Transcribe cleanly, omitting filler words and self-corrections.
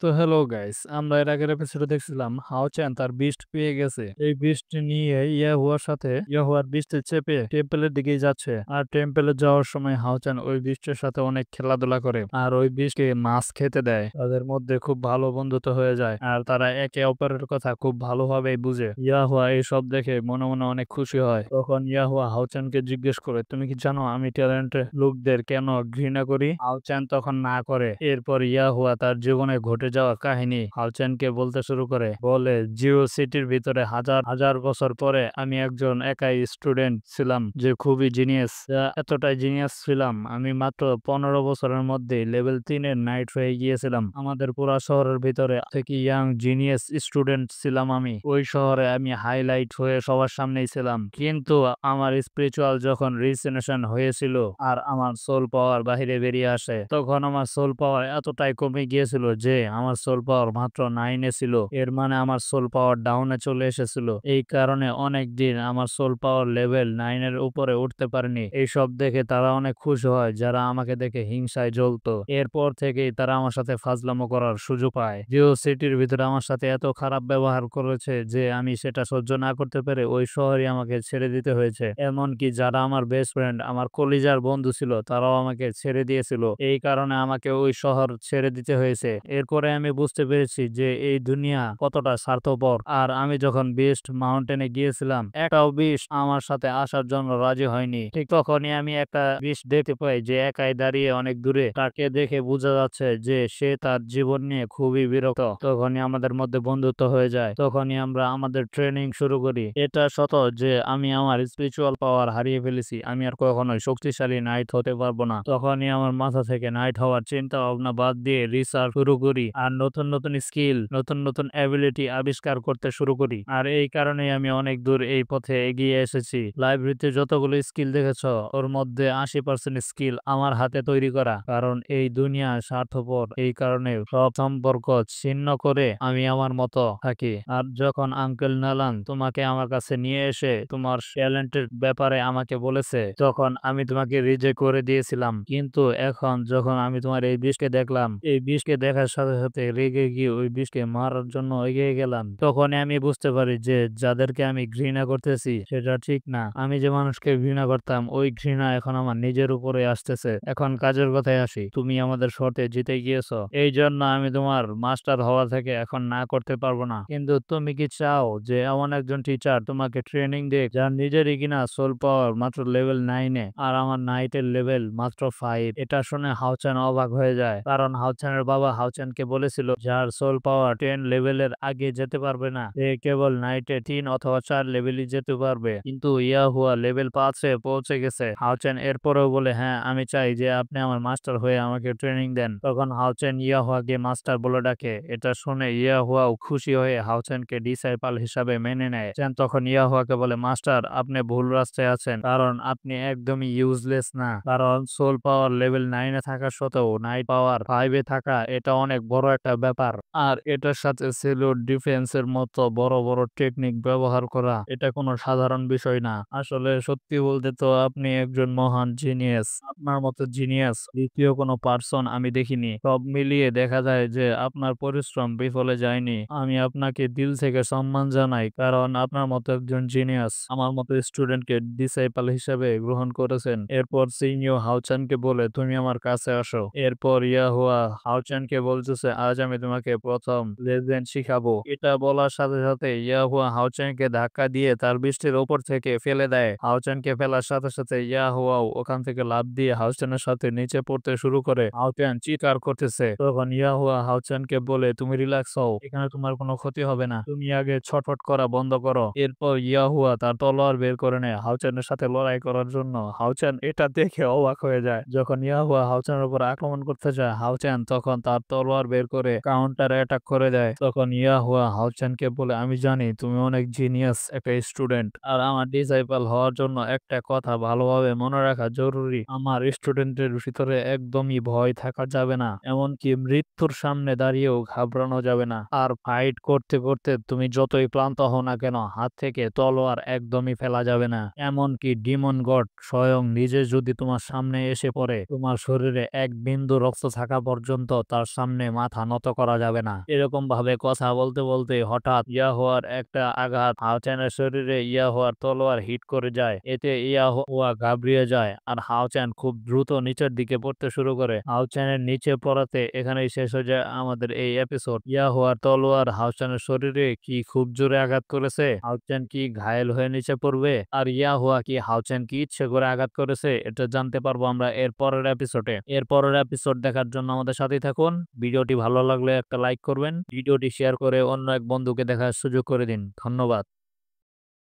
তো hello guys, আমরা এর আগের এপিসোডে দেখছিলাম হাও চ্যান তার বিস্ট পেয়ে গেছে। এই বিস্ট নিয়ে ইয়াহুয়ার সাথে ইয়াহুয়ার বিস্টে চেপে টেম্পলের দিকেই যাচ্ছে। আর টেম্পলে যাওয়ার সময় হাও চ্যান ওই বিস্টের সাথে অনেক খেলাধুলা করে আর ওই বিস্টকে মাছ খেতে দেয়। তাদের মধ্যে খুব ভালো বন্ধুত্ব হয়ে যায় আর তারা একে অপরের কথা খুব ভালোভাবেই বুঝে। ইয়াহুয়া এই সব দেখে মনে মনে অনেক খুশি হয়। তখন ইয়াহুয়া হাও চ্যানকে জিজ্ঞেস করে, তুমি কি জানো আমি ট্যালেন্টেড লোকদের কেন ঘৃণা করি? হাও চ্যান তখন না করে। এরপর ইয়াহুয়া তার জীবনে ঘটে যাওয়া কাহিনী হালচেনকে বলতে শুরু করে। বলে, জিও সিটির ভিতরে হাজার হাজার বছর পরে আমি একজন একাই স্টুডেন্ট ছিলাম যে খুবই জিনিয়াস। এতটাই জিনিয়াস ছিলাম আমি মাত্র 15 বছরের মধ্যে লেভেল 3-এর নাইট হয়ে গিয়েছিলাম। আমাদের পুরা শহরের ভিতরে থেকে ইয়াং জিনিয়াস স্টুডেন্ট ছিলাম আমি। ওই শহরে আমি হাইলাইট হয়ে সবার সামনেই ছিলাম। কিন্তু আমার স্পিরিচুয়াল যখন রিজেনারেশন হয়েছিল আর আমার সোল পাওয়ার বাহিরে বেরিয়ে আসে, তখন আমার সোল পাওয়ার এতটাই কমে গিয়েছিল যে আমার সোল পাওয়ার মাত্র 9-এ ছিল। এর মানে আমার সোল পাওয়ার ডাউনে চলে এসেছিল। এই কারণে অনেক দিন আমার সোল পাওয়ার লেভেল 9-এর উপরে উঠতে পারেনি। এইসব দেখে তারা অনেক খুশি হয়, যারা আমাকে দেখে হিংসায় জ্বলতো। এরপর থেকেই তারা আমার সাথে ফাজলামো করার সুযোগ পায়। জিও সিটির ভিতরে আমার সাথে এত খারাপ ব্যবহার করেছে যে আমি সেটা সহ্য না করতে পেরে ওই শহরে আমাকে ছেড়ে দিতে হয়েছে। এমনকি যারা আমার বেস্ট ফ্রেন্ড, আমার কলিজার বন্ধু ছিল, তারাও আমাকে ছেড়ে দিয়েছিল। এই কারণে আমাকে ওই শহর ছেড়ে দিতে হয়েছে। এরপরে আমি বুঝতে পেরেছি যে এই দুনিয়া কতটা স্বার্থপর। আর আমি যখন বিস্ট মাউন্টেনে গিয়েছিলাম, একটাও বিস্ট আমার সাথে আসার জন্য রাজি হয়নি। ঠিক তখনই আমি একটা বিস্ট দেখতে পাই যে একাই দাঁড়িয়ে অনেক দূরে। তাকে দেখে বোঝা যাচ্ছে যে সে তার জীবন নিয়ে খুবই বিরক্ত। তখনই আমাদের মধ্যে বন্ধুত্ব হয়ে যায়। তখনই আমরা আমাদের ট্রেনিং শুরু করি। এটা সত্য যে আমি আমার স্পিরিচুয়াল পাওয়ার হারিয়ে ফেলেছি। আমি আর কখনোই শক্তিশালী নাইট হতে পারবো না। তখনই আমার মাথা থেকে নাইট হওয়ার চিন্তা ভাবনা বাদ দিয়ে রিসার্চ শুরু করি আর নতুন নতুন স্কিল, নতুন নতুন অ্যাবিলিটি আবিষ্কার করতে শুরু করি। আর এই কারণেই আমি অনেক দূর এই পথে এগিয়ে এসেছি। লাইব্রেরিতে যতগুলো স্কিল দেখেছ, ওর মধ্যে 80% স্কিল আমার হাতে তৈরি করা। কারণ এই দুনিয়া স্বার্থপর, এই কারণে সব সম্পর্ক ছিন্ন করে আমি আমার মতো থাকি। আর যখন আঙ্কেল নালান তোমাকে আমার কাছে নিয়ে এসে তোমার ট্যালেন্টের ব্যাপারে আমাকে বলেছে, তখন আমি তোমাকে রিজেক্ট করে দিয়েছিলাম। কিন্তু এখন যখন আমি তোমার এই বিষকে দেখলাম, এই বিষকে দেখার সাথে সাথে রেগে গিয়ে ওই বিষকে মারার জন্য এগিয়ে গেলাম। তখনই আমি বুঝতে পারি যে যাদেরকে আমি ঘৃণা করতেছি সেটা ঠিক না। আমি যে মানুষকে ঘৃণা করতাম, ওই ঘৃণা এখন আমার নিজের উপরে আসতেছে। এখন কাজের কথায় আসি, তুমি আমাদের শর্তে জিতে গিয়েছো, এই জন্য আমি তোমার মাস্টার হওয়া থেকে এখন না করতে পারবো না। কিন্তু তুমি কি চাও যে এমন একজন টিচার তোমাকে ট্রেনিং দেখ যার নিজেরই কিনা সোল পাওয়ার মাত্র লেভেল 9-এ আর আমার নাইটের লেভেল মাত্র 5? এটা শুনে হাওচান অবাক হয়ে যায়, কারণ হাওচানের বাবা হাওচানকে বলেছিল যার সোল পাওয়ার 10 লেভেলের আগে যেতে পারবে না, সে কেবল নাইটে 3 অথবা 4 লেভেলই যেতে পারবে। কিন্তু ইয়াহুয়া লেভেল 5-এ পৌঁছে গেছে। হাওচান এরপরেও বলে, হ্যাঁ আমি চাই যে আপনি আমার মাস্টার হয়ে আমাকে ট্রেনিং দেন। তখন হাওচান ইয়াহুয়াকে মাস্টার বলে ডাকে। এটা শুনে ইয়াহুয়াও খুশি হয়ে হাওচানকে ডিসাইপাল হিসাবে মেনে নেয়। চান তখন ইয়াহুয়াকে বলে, মাস্টার আপনি ভুল রাস্তায় আছেন, কারণ আপনি একদমই ইউজলেস না। কারণ সোল পাওয়ার লেভেল 9-এ থাকা সত্ত্বেও নাইট পাওয়ার 5-এ থাকা এটা অনেক বড় একটা ব্যাপার। আর এটার সাথে সেলুট ডিফেন্সের মতো বড় বড় টেকনিক ব্যবহার করা এটা কোনো সাধারণ বিষয় না। আসলে সত্যি বলতে তো আপনি একজন মহান জিনিয়াস। আপনার মতো জিনিয়াস দ্বিতীয় কোনো পার্সন আমি দেখিনি। সব মিলিয়ে দেখা যায় যে আপনার পরিশ্রম বিফলে যায়নি। আমি আপনাকে দিল থেকে সম্মান জানাই, কারণ আপনার মতো একজন জিনিয়াস আমার মতো স্টুডেন্টকে ডিসাইপল হিসেবে গ্রহণ করেছেন। এরপর সিনিয়র হাওচানকে বলে, তুমি আমার কাছে আসো। এরপর ইয়াহুয়া হাওচানকে বলতেছে, আজ আমি তোমাকে প্রথম লেজেন্ড শিখাবো। এটা বলার সাথে সাথে ইয়াহুয়া হাওচানকে ধাক্কা দিয়ে তার বৃষ্টির ওপর থেকে ফেলে দেয়। হাওচানকে ফেলার সাথে সাথে ইয়াহুয়াও ওখান থেকে লাফ দিয়ে হাওচানের সাথে নিচে পড়তে শুরু করে। হাওচান চিৎকার করতেছে। তখন ইয়াহুয়া হাওচানকে বলে, তুমি রিল্যাক্স হও, এখানে তোমার কোনো ক্ষতি হবে না, তুমি আগে ছটফট করা বন্ধ করো। এরপর ইয়াহুয়া তার তলোয়ার বের করে নেয় হাওচানের সাথে লড়াই করার জন্য। হাওচান এটা দেখে অবাক হয়ে যায়। যখন ইয়াহুয়া হাওচানের উপর আক্রমণ করতে যায়, হাওচান তখন তার তলোয়ার বের করে কাউন্টার অ্যাটাক করে দেয়। তখন ইয়াহুয়া হাওচানকে বলে, আমি জানি তুমি অনেক জিনিয়াস একটা স্টুডেন্ট, আর আমার ডিসাইপল হওয়ার জন্য একটা কথা ভালোভাবে মনে রাখা জরুরি, আমার স্টুডেন্টের ভিতরে একদমই ভয় থাকা যাবে না, এমনকি মৃত্যুর সামনে দাঁড়িয়েও ঘাবড়ানো যাবে না। আর ফাইট করতে করতে তুমি যতই ক্লান্ত হও না কেন, হাত থেকে তলোয়ার একদমই ফেলা যাবে না। এমনকি ডিমন গড স্বয়ং নিজে যদি তোমার সামনে এসে পড়ে, তোমার শরীরে এক বিন্দু রক্ত থাকা পর্যন্ত তার সামনে মাথা মাথা নত করা যাবে না। এরকম ভাবে কথা বলতে বলতে হঠাৎ ইয়াহুয়ার একটা আঘাত হাওচেনের শরীরে ইয়াহুয়ার তলোয়ার হিট করে যায়। এতে ইয়াহুয়া ঘাবড়িয়ে যায় আর হাওচেন খুব দ্রুত নিচের দিকে পড়তে শুরু করে। হাওচেনের নিচে পড়াতে এখানেই শেষ হয়ে যায় আমাদের এই এপিসোড। ইয়াহুয়ার তলোয়ার হাওচেনের শরীরে কি খুব জোরে আঘাত করেছে? হাওচেন কি ঘায়েল হয়ে নিচে পড়বে? আর ইয়াহুয়া কি হাওচেন কি ইচ্ছে করে আঘাত করেছে? এটা জানতে পারবো আমরা এর পরের এপিসোডে। এর পরের এপিসোড দেখার জন্য আমাদের সাথেই থাকুন। ভিডিওটি ভালো লাগলে একটা লাইক করবেন। ভিডিওটি শেয়ার করে অন্য এক বন্ধুকে দেখার সুযোগ করে দিন। ধন্যবাদ।